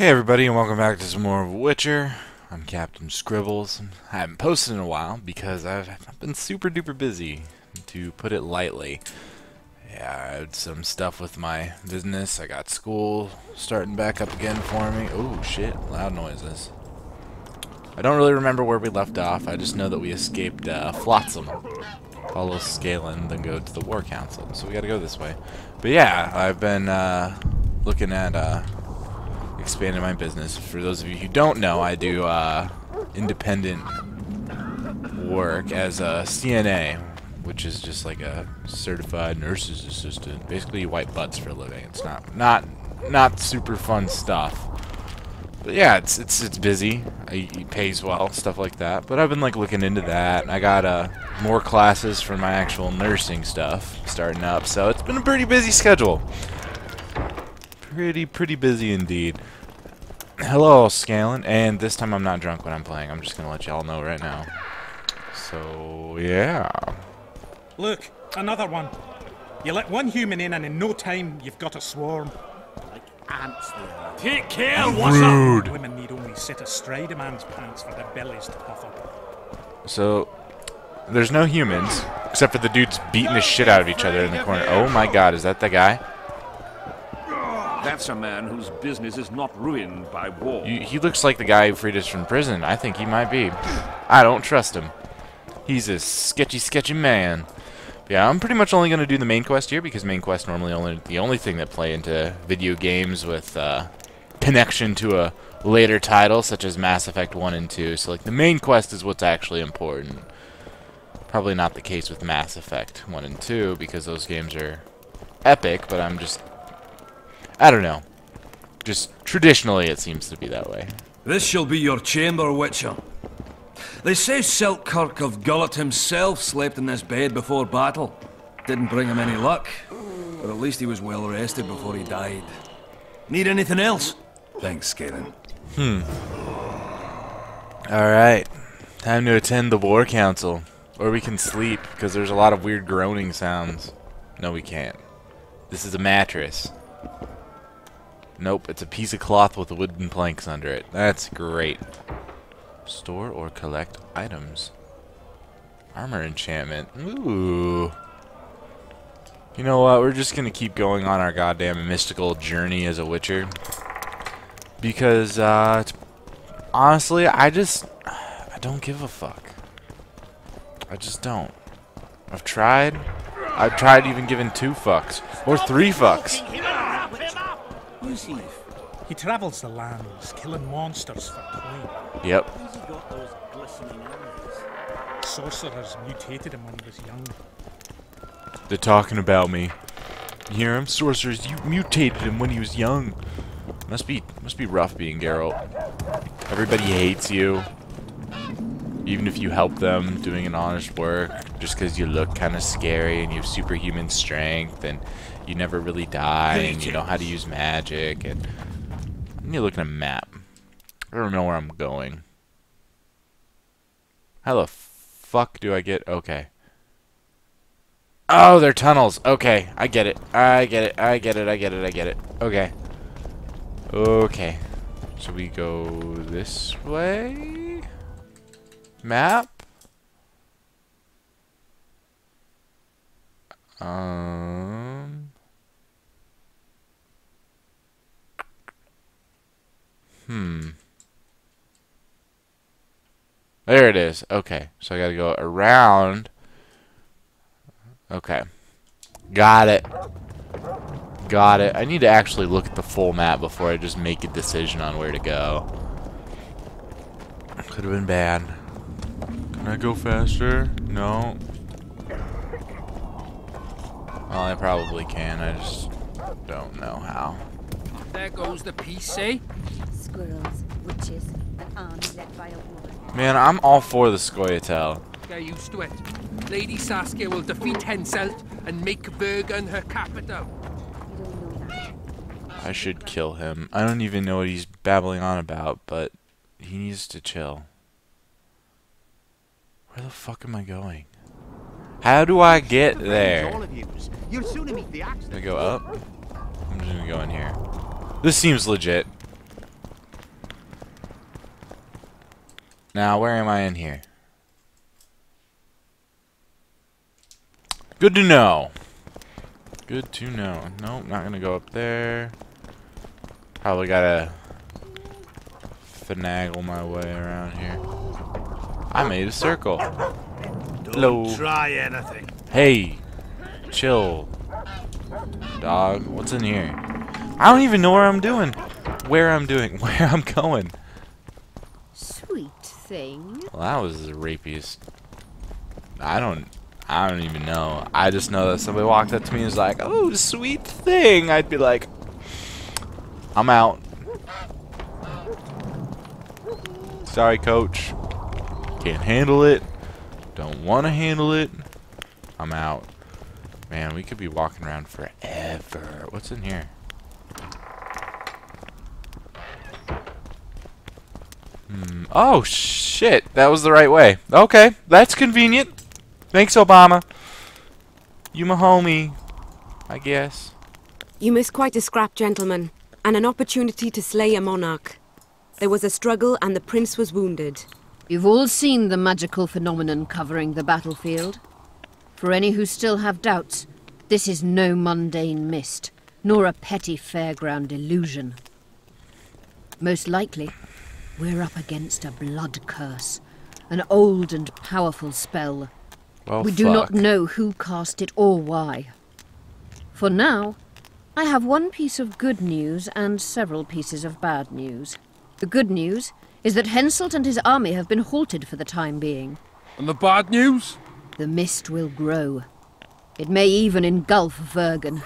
Hey everybody, and welcome back to some more of Witcher. I'm Captain Scribbles. I haven't posted in a while because I've been super duper busy, to put it lightly. Yeah, I had some stuff with my business. I got school starting back up again for me. Oh shit, loud noises. I don't really remember where we left off. I just know that we escaped Flotsam. Follow Scalen, then go to the War Council. So we gotta go this way. But yeah, I've been looking at expanding my business. For those of you who don't know, I do independent work as a CNA, which is just like a certified nurse's assistant. Basically, you wipe butts for a living. It's not super fun stuff. But yeah, it's busy. It pays well, stuff like that. But I've been like looking into that. I got more classes for my actual nursing stuff starting up, so it's been a pretty busy schedule. Pretty busy indeed. Hello, Scalen, and this time I'm not drunk when I'm playing. I'm just gonna let y'all know right now. So yeah. Look, another one. You let one human in, and in no time you've got a swarm. Like ants they are. Take care, what's Rude. up? Women need only sit astride a man's pants for their bellies to puff up. So there's no humans except for the dudes beating the shit out of each other in the corner. Oh my God, is that the guy? That's a man whose business is not ruined by war. He looks like the guy who freed us from prison. I think he might be. I don't trust him. He's a sketchy man. Yeah, I'm pretty much only going to do the main quest here because main quest normally the only thing that play into video games with connection to a later title such as Mass Effect 1 and 2. So like the main quest is what's actually important. Probably not the case with Mass Effect 1 and 2 because those games are epic, but I don't know. Just traditionally it seems to be that way. This shall be your chamber, Witcher. They say Selkirk of Gullet himself slept in this bed before battle. Didn't bring him any luck, but at least he was well rested before he died. Need anything else? Thanks, Scalen. Alright. Time to attend the War Council. Or we can sleep, because there's a lot of weird groaning sounds. No, we can't. This is a mattress. Nope, it's a piece of cloth with wooden planks under it. That's great. Store or collect items. Armor enchantment. Ooh. You know what? We're just gonna keep going on our goddamn mystical journey as a Witcher. Because, honestly, I don't give a fuck. I just don't. I've tried even giving 2 fucks. Or 3 fucks. He travels the lands, killing monsters for coin. Yep. Who's he got those glistening eyes? Sorcerers mutated him when he was young. They're talking about me. You hear him? Sorcerers, you mutated him when he was young. Must be rough being Geralt. Everybody hates you. Even if you help them doing an honest work, just because you look kind of scary and you have superhuman strength and you never really die and you know how to use magic and I need to look at a map. I don't know where I'm going. How the fuck do I get? Okay. Oh, they're tunnels. Okay, I get it. I get it. Okay. Okay. So we go this way? Map? There it is. Okay. So I gotta go around. Okay. Got it. Got it. I need to actually look at the full map before I just make a decision on where to go. Could have been bad. Can I go faster? No. Well, I probably can. I just don't know how. There goes the peace, eh? Squirrels, witches, an army led by a woman. Man, I'm all for the Scoia'tael. Get used to it. Lady Saskia will defeat Henselt and make Bergen her capital. You don't know that. I should kill him. I don't even know what he's babbling on about, but he needs to chill. Where the fuck am I going? How do I get there? You'll soon meet the axe. Can I go up? I'm just gonna go in here. This seems legit. Now, where am I in here? Good to know. Good to know. Nope, not gonna go up there. Probably gotta finagle my way around here. I made a circle. Hello. Don't try anything. Hey, chill, dog. What's in here? I don't even know where I'm doing. Where I'm going. Sweet thing. Well, that was the rapiest. I don't even know. I just know that somebody walked up to me and was like, "Oh, sweet thing." I'd be like, "I'm out. Sorry, coach. Can't handle it. Don't want to handle it. I'm out." Man, we could be walking around forever. What's in here? Oh, shit. That was the right way. Okay, that's convenient. Thanks, Obama. You my homie, I guess. You missed quite a scrap, gentlemen, and an opportunity to slay a monarch. There was a struggle and the prince was wounded. You've all seen the magical phenomenon covering the battlefield. For any who still have doubts, this is no mundane mist, nor a petty fairground illusion. Most likely, we're up against a blood curse, an old and powerful spell. Well, We do not know who cast it or why. For now, I have one piece of good news and several pieces of bad news. The good news is that Henselt and his army have been halted for the time being. And the bad news? The mist will grow. It may even engulf Vergen.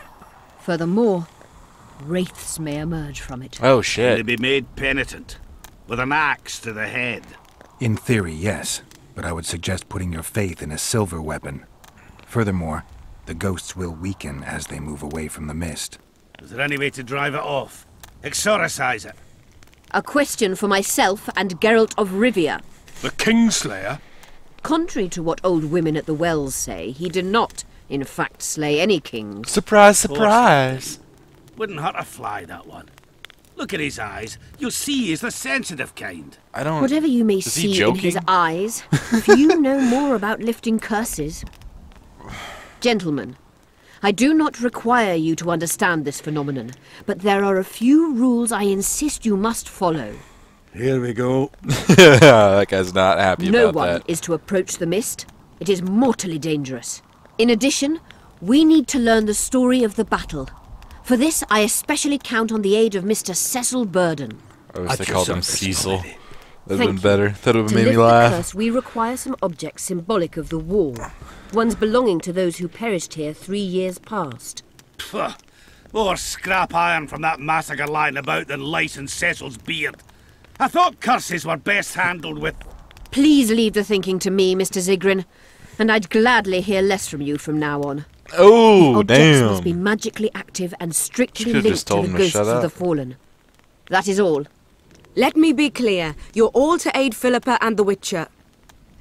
Furthermore, wraiths may emerge from it. Oh, Will shit. they be made penitent? With an axe to the head? In theory, yes, but I would suggest putting your faith in a silver weapon. Furthermore, the ghosts will weaken as they move away from the mist. Is there any way to drive it off? Exorcise it? A question for myself and Geralt of Rivia. The Kingslayer? Contrary to what old women at the wells say, he did not, in fact, slay any kings. Surprise, surprise. Wouldn't hurt a fly, that one. Look at his eyes. You'll see he's the sensitive kind. I don't... Whatever you may Is he see in his joking? eyes, few know more about lifting curses. Gentlemen, I do not require you to understand this phenomenon, but there are a few rules I insist you must follow. Here we go. That guy's not happy No about one that. is to approach the mist. It is mortally dangerous. In addition, we need to learn the story of the battle. For this, I especially count on the aid of Mr. Cecil Burden. I wish they called him Cecil. That'd have Thank been you. better. That would have To made me lift the laugh. curse, we require some objects symbolic of the war. Ones belonging to those who perished here 3 years past. Pfft. More scrap iron from that massacre lying about than lice in Cecil's beard. I thought curses were best handled with... Please leave the thinking to me, Mr. Zigrin, and I'd gladly hear less from you from now on. Oh, Objects must be damn. magically active and strictly Should've linked just to told the him to ghosts shut of the up. fallen. That is all. Let me be clear. You're all to aid Philippa and the Witcher.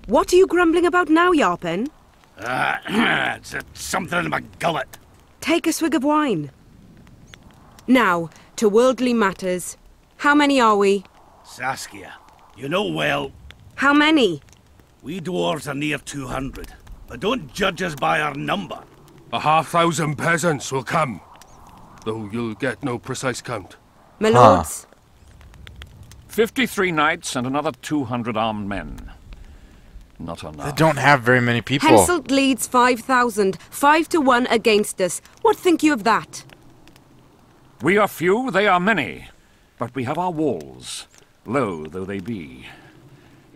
What are you grumbling about now, Yarpen? it's something in my gullet. Take a swig of wine. Now, to worldly matters. How many are we? Saskia, you know well, How many? we dwarves are near 200. But don't judge us by our number. 1,000 peasants will come, though you'll get no precise count. My lords? 53 knights and another 200 armed men. Not They enough. don't have very many people. Henselt leads 5,000. 5 to 1 against us. What think you of that? We are few, they are many. But we have our walls, low though they be.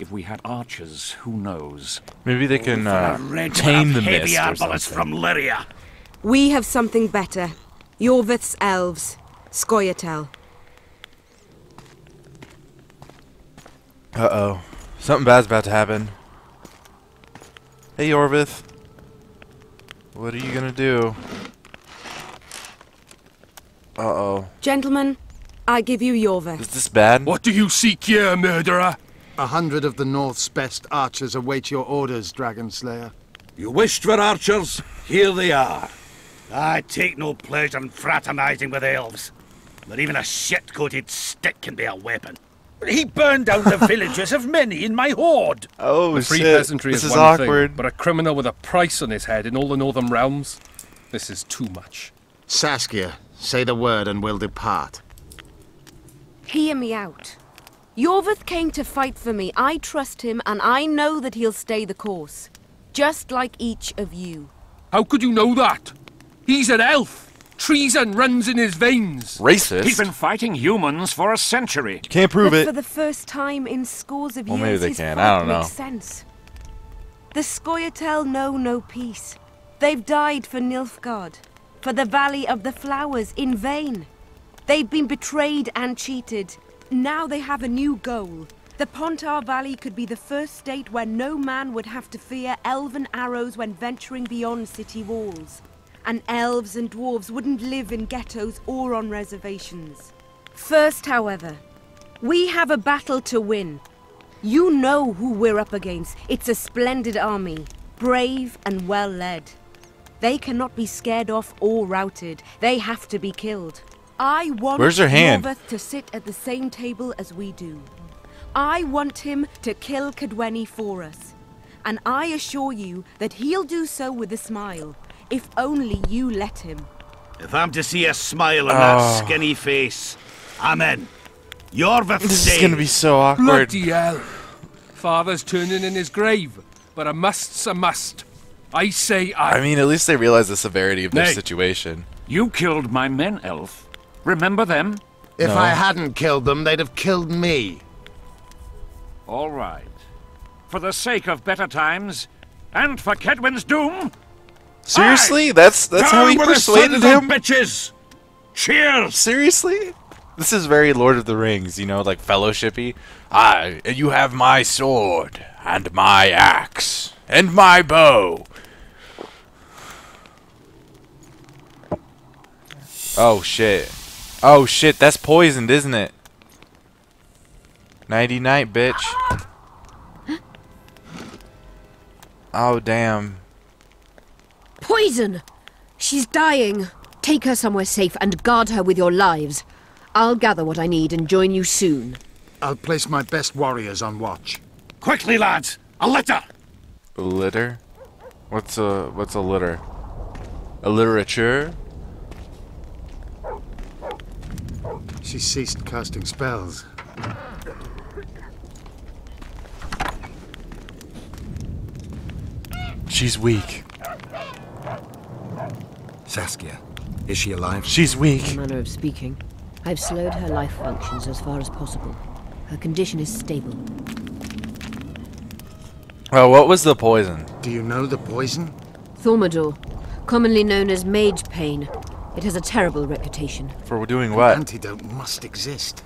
If we had archers, who knows? Maybe they can A regiment tame of the heavy mist or arbalists something. from Lyria. We have something better. Yorvith's elves. Scoia'tael. Uh-oh. Something bad's about to happen. Hey, Yorvith. What are you gonna do? Uh-oh. Gentlemen, I give you Yorvith. Is this bad? What do you seek here, murderer? 100 of the North's best archers await your orders, Dragon Slayer. You wished for archers? Here they are. I take no pleasure in fraternizing with elves. But even a shit-coated stick can be a weapon. He burned down the villages of many in my horde. Oh, the free shit. peasantry This is is one awkward. thing, but a criminal with a price on his head in all the northern realms? This is too much. Saskia, say the word and we'll depart. Hear me out. Yorvith came to fight for me. I trust him, and I know that he'll stay the course. Just like each of you. How could you know that? He's an elf. Treason runs in his veins. Racist? He's been fighting humans for a century. Can't prove But it. for the first time in scores of years, Well, maybe they his can. fight I don't know. makes sense. The Scoia'tael know no peace. They've died for Nilfgaard, for the Valley of the Flowers, in vain. They've been betrayed and cheated. Now they have a new goal. The Pontar Valley could be the first state where no man would have to fear elven arrows when venturing beyond city walls. And elves and dwarves wouldn't live in ghettos or on reservations. First, however, we have a battle to win. You know who we're up against. It's a splendid army, brave and well led. They cannot be scared off or routed. They have to be killed. I want Where's her hand? Yorvith to sit at the same table as we do. I want him to kill Cadweni for us. And I assure you that he'll do so with a smile, if only you let him. If I'm to see a smile on that skinny face, I'm in. Yorvith This is stays. gonna be so awkward. Bloody hell. Father's turning in his grave, but a must's a must. I say I mean, at least they realize the severity of their Nay. situation. You killed my men, Elf. Remember them? If No. I hadn't killed them, they'd have killed me. All right. For the sake of better times, and for Kedwin's doom, Seriously? That's how he persuaded him? Bitches! Cheers! Seriously? This is very Lord of the Rings, you know, like fellowshipy. You have my sword, and my axe, and my bow. Oh shit. Oh shit, that's poisoned, isn't it? Nighty night, bitch. Oh damn. Poison! She's dying. Take her somewhere safe and guard her with your lives. I'll gather what I need and join you soon. I'll place my best warriors on watch. Quickly, lads! A litter! A litter? What's a litter? A literature? She ceased casting spells. She's weak. Saskia, is she alive? She's weak. A manner of speaking. I've slowed her life functions as far as possible. Her condition is stable. Oh, what was the poison? Do you know the poison? Thaumadour, commonly known as mage pain. It has a terrible reputation. For doing An what? antidote must exist.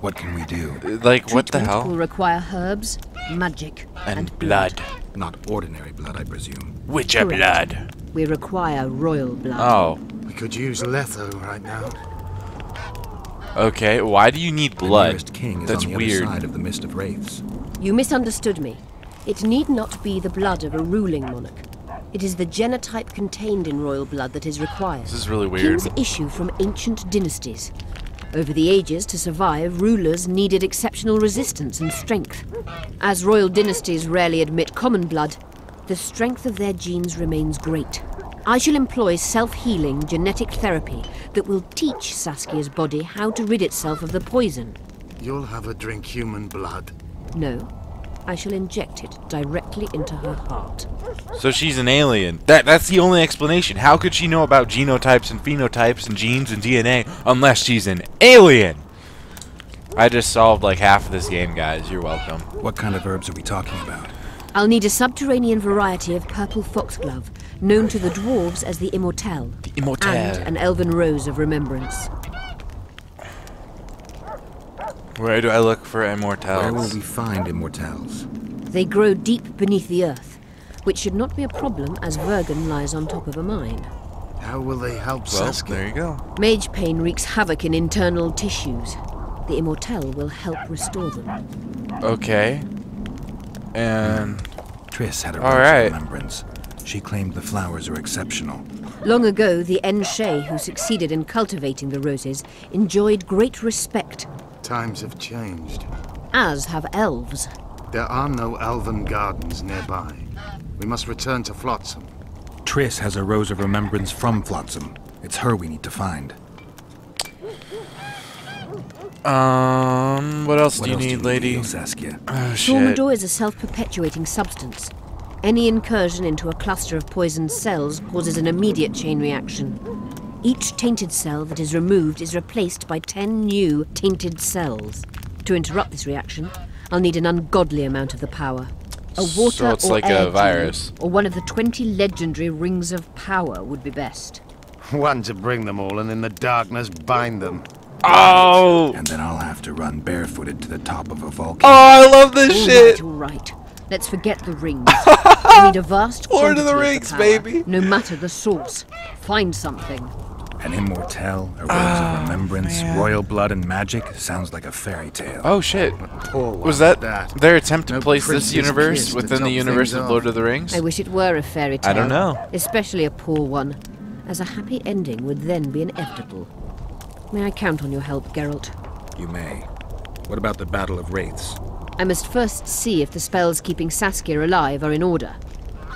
What can we do? Like, what the Treatment hell? will require herbs, magic, And blood. Not ordinary blood, I presume. Witcher Correct. blood. We require royal blood. Oh. We could use Letho right now. Okay, why do you need The blood? nearest king is That's on the weird. other side of the Mist of Wraiths. You misunderstood me. It need not be the blood of a ruling monarch. It is the genotype contained in royal blood that is required. This is really weird. Kings issue from ancient dynasties. Over the ages, to survive, rulers needed exceptional resistance and strength. As royal dynasties rarely admit common blood, the strength of their genes remains great. I shall employ self-healing genetic therapy that will teach Saskia's body how to rid itself of the poison. You'll have her drink human blood. No, I shall inject it directly into her heart. So she's an alien. That's the only explanation. How could she know about genotypes and phenotypes and genes and DNA unless she's an alien? I just solved like half of this game, guys. You're welcome. What kind of herbs are we talking about? I'll need a subterranean variety of purple foxglove, known to the dwarves as the Immortelle. The Immortelle. And an elven rose of remembrance. Where do I look for Where will immortals? we find immortals? They grow deep beneath the earth, which should not be a problem as Vergen lies on top of a mine. How will they help Well, Saskia? there you go. Mage pain wreaks havoc in internal tissues. The Immortelle will help restore them. Okay. And Triss had a All rose right. of remembrance. She claimed the flowers are exceptional. Long ago, the Enshe who succeeded in cultivating the roses enjoyed great respect Times have changed. As have elves. There are no elven gardens nearby. We must return to Flotsam. Triss has a Rose of Remembrance from Flotsam. It's her we need to find. What else do you need, lady? Saskia? Oh, shit. Tormador is a self-perpetuating substance. Any incursion into a cluster of poisoned cells causes an immediate chain reaction. Each tainted cell that is removed is replaced by 10 new tainted cells. To interrupt this reaction, I'll need an ungodly amount of the power. A water So it's or like air a virus. genie, or one of the 20 legendary rings of power would be best. One to bring them all and in the darkness bind them. Oh! And then I'll have to run barefooted to the top of a volcano. Oh, I love this shit! All right. Let's forget the rings. I need a vast Lord quantity of the Rings, power, baby. no matter the source. Find something. An immortelle, a Rose of Remembrance, royal blood and magic. Sounds like a fairy tale. Oh shit. Poor one Was that at their attempt to No place this prince's universe kiss to within the top universe things of off. Lord of the Rings? I wish it were a fairy tale. I don't know. Especially a poor one, as a happy ending would then be inevitable. May I count on your help, Geralt? You may. What about the Battle of Wraiths? I must first see if the spells keeping Saskia alive are in order.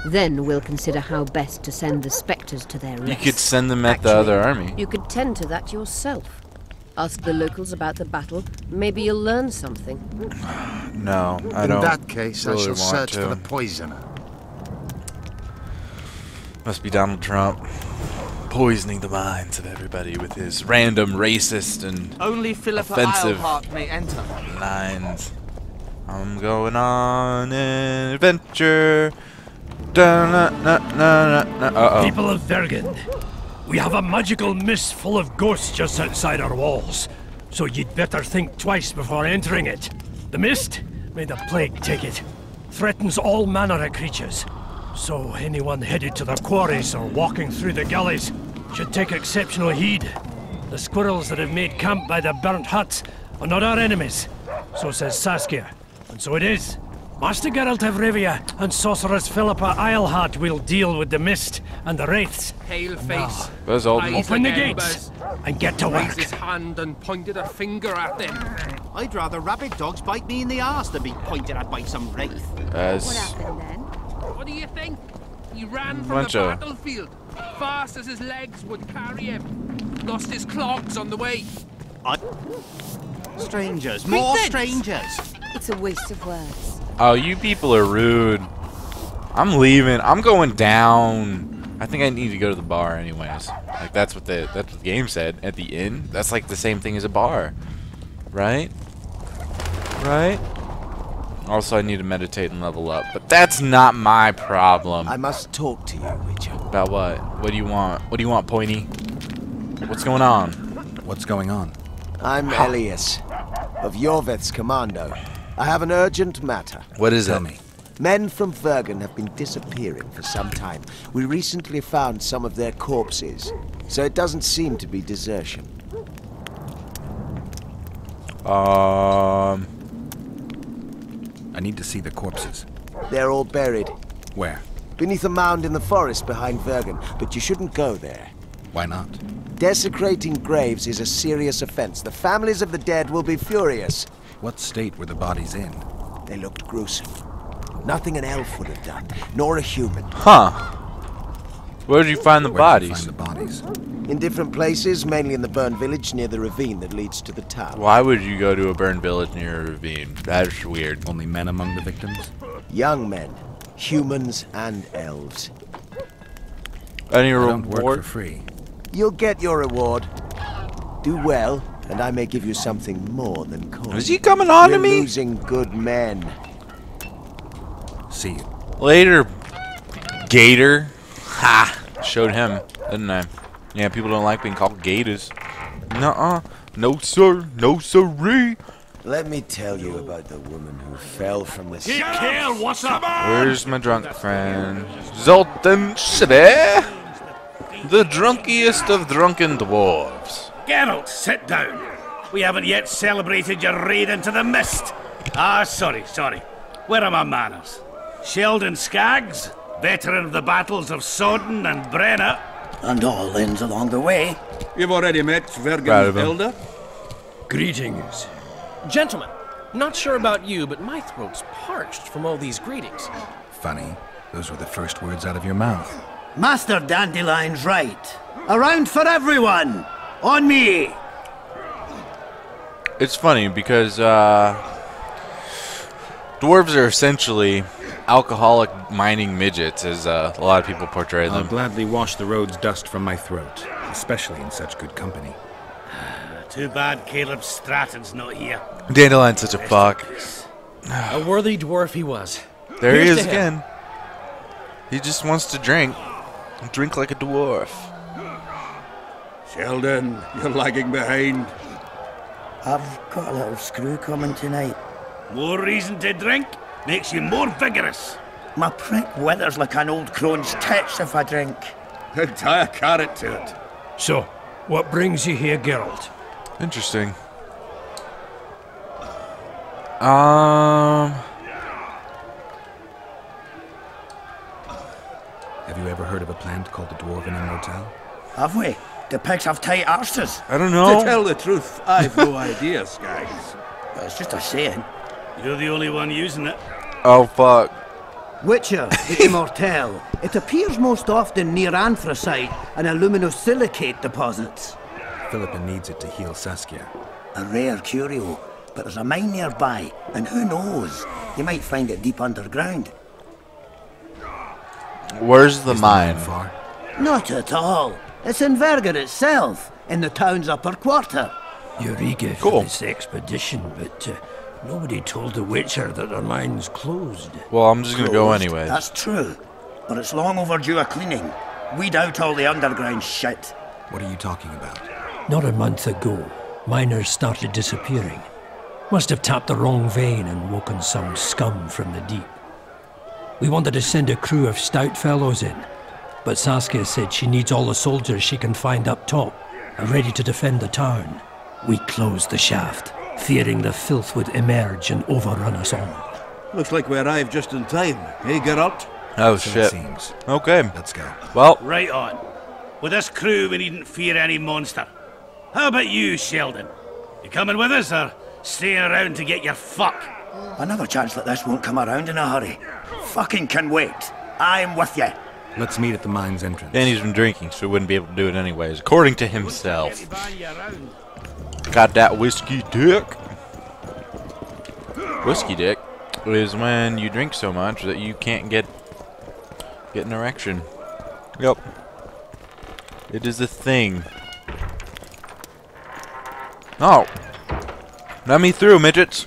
Then we'll consider how best to send the spectres to their rest. You could send them at the other army. You could tend to that yourself. Ask the locals about the battle. Maybe you'll learn something. No, I In don't. that case, really I shall want search to. for the poisoner. Must be Donald Trump poisoning the minds of everybody with his random racist and Only Philippa offensive Eilhart may enter. lines. I'm going on an adventure. Uh-oh. People of Vergen, we have a magical mist full of ghosts just outside our walls, so you'd better think twice before entering it. The mist, may the plague take it, threatens all manner of creatures. So anyone headed to the quarries or walking through the gullies should take exceptional heed. The squirrels that have made camp by the burnt huts are not our enemies, so says Saskia, and so it is. Master Geralt of Rivia and Sorceress Philippa Eilhart will deal with the mist and the wraiths. Pale face. Those old eyes Open the like gates embers, and get to raised work. his hand and pointed a finger at them. I'd rather rabid dogs bite me in the arse than be pointed at by some wraith. What happened then? What do you think? He ran from Bunch the of- battlefield, fast as his legs would carry him. Lost his clogs on the way. Strangers, more strangers. It's a waste of words. Oh, you people are rude. I'm leaving. I'm going down. I think I need to go to the bar anyways. Like that's what the game said at the inn. That's like the same thing as a bar. Right? Right? Also, I need to meditate and level up, but that's not my problem. I must talk to you, Witcher. About what? What do you want? What do you want, Pointy? What's going on? What's going on? I'm Elias, of Yorveth's commando. I have an urgent matter. What is Tell it? me. Men from Vergen have been disappearing for some time. We recently found some of their corpses, so it doesn't seem to be desertion. I need to see the corpses. They're all buried. Where? Beneath a mound in the forest behind Vergen, but you shouldn't go there. Why not? Desecrating graves is a serious offense. The families of the dead will be furious. What state were the bodies in? They looked gruesome. Nothing an elf would have done, nor a human. Huh. Where did you find the Where did you bodies? find the bodies? In different places, mainly in the burned village near the ravine that leads to the town. Why would you go to a burned village near a ravine? That's weird. Only men among the victims? Young men, humans and elves. Any I don't work for reward? free. You'll get your reward. Do well, and I may give you something more than coin. Is he coming on to You're me? losing good men. See you. Later, Gator. Ha! Showed him, didn't I? Yeah, people don't like being called gators. Nuh-uh. No, sir. No, sirree. Let me tell you about the woman who fell from the Hey, sky. Kale, what's up? Where's my drunk friend? Zoltan Shide? The drunkiest of drunken dwarves. Geralt, sit down. We haven't yet celebrated your raid into the mist. Ah, sorry. Where are my manners? Sheldon Skaggs, veteran of the battles of Soden and Brenna. And all ends along the way. You've already met Proud Vergen's of him. elder? Greetings. Gentlemen, not sure about you, but my throat's parched from all these greetings. Funny. Those were the first words out of your mouth. Master Dandelion's right. Around for everyone! On me! It's funny because dwarves are essentially alcoholic mining midgets, as a lot of people portray them. I'll gladly wash the road's dust from my throat, especially in such good company. Too bad Caleb Stratton's not here. Dandelion's such a fuck. A worthy dwarf he was. There Here's he is to him. again. He just wants to drink. Drink like a dwarf. Sheldon, you're lagging behind. I've got a little screw coming tonight. More reason to drink? Makes you more vigorous. My prick withers like an old crone's tits if I drink. Then tie a carrot to it. So, what brings you here, Geralt? Interesting. Have you ever heard of a plant called the Dwarven Immortelle? Have we? The pigs have tight arses. I don't know. To tell the truth, I've no idea, Skaggs. Well, it's just a saying. You're the only one using it. Oh, fuck. Witcher, the Immortelle. It appears most often near anthracite and aluminosilicate deposits. Philippa needs it to heal Saskia. A rare curio, but there's a mine nearby, and who knows? You might find it deep underground. Where's the mine? Far? Not at all. It's in Verger itself, in the town's upper quarter. You're eager Cool. for this expedition, but nobody told the Witcher that their mine's closed. Well, I'm just gonna go anyway. That's true, but it's long overdue a cleaning. Weed out all the underground shit. What are you talking about? Not a month ago, miners started disappearing. Must have tapped the wrong vein and woken some scum from the deep. We wanted to send a crew of stout fellows in, but Saskia said she needs all the soldiers she can find up top and ready to defend the town. We closed the shaft, fearing the filth would emerge and overrun us all. Looks like we arrived just in time. Hey, Geralt? Oh, So it shit. seems. Okay. Let's go. Well, Right on. With this crew, we needn't fear any monster. How about you, Sheldon? You coming with us, or staying around to get your fuck? Another chance like this won't come around in a hurry. Fucking can wait. I'm with you. Let's meet at the mine's entrance. and he's been drinking, so he wouldn't be able to do it anyways, according to himself. Got that whiskey dick. Whiskey dick is when you drink so much that you can't get an erection. Yep. It is a thing. Oh. Let me through, midgets.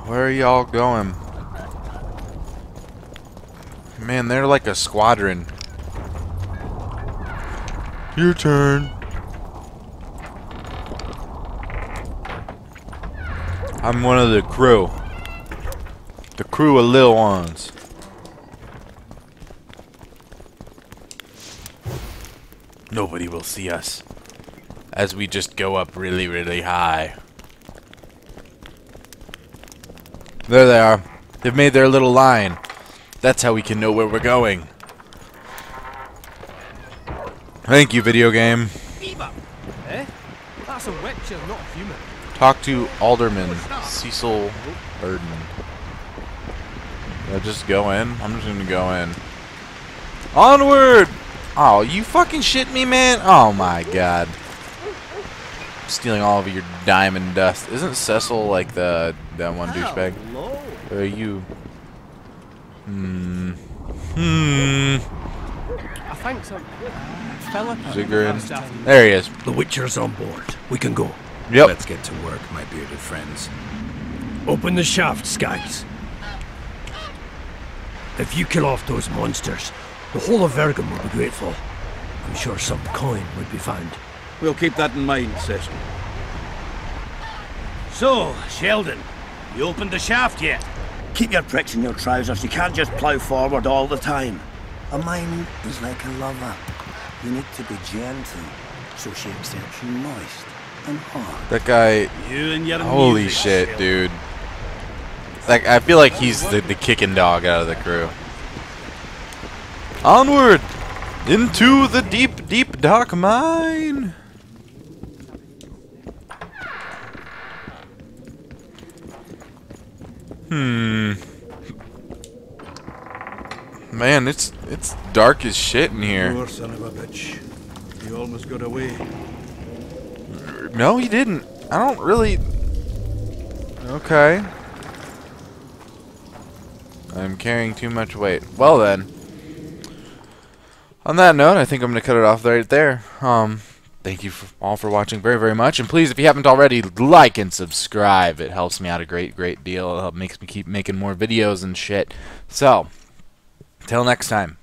Where are y'all going? Man, they're like a squadron. Your turn. I'm one of the crew. The crew of little ones. Nobody will see us as we just go up really, really high. There they are. They've made their little line. That's how we can know where we're going. Thank you, video game. Eh? That's a witcher, not a human. Talk to Alderman Cecil Burden. Did I just go in? I'm just gonna go in. Onward! Oh, you fucking shit me, man? Oh my god. Stealing all of your diamond dust. Isn't Cecil like that one douchebag? Or are you? I think so. Philip. Ziggurat. There he is. The Witcher's on board. We can go. Yep. Let's get to work, my bearded friends. Open the shaft, Skaggs. If you kill off those monsters, the whole of Vergum will be grateful. I'm sure some coin would be found. We'll keep that in mind, Session. So, Sheldon, you opened the shaft yet? Keep your pricks in your trousers. You can't just plough forward all the time. A mine is like a lover. You need to be gentle, so she accepts you moist and hard. That guy. You and your Holy music, shit, Sheldon. dude. Like, I feel like he's the kicking dog out of the crew. Onward! Into the deep, deep dark mine. Man, it's dark as shit in here. Poor son of a bitch. He almost got away. No, he didn't. I don't really... Okay. I'm carrying too much weight. Well then. On that note, I think I'm going to cut it off right there. Thank you all for watching very, very much. And please, if you haven't already, like and subscribe. It helps me out a great, great deal. It makes me keep making more videos and shit. So, till next time.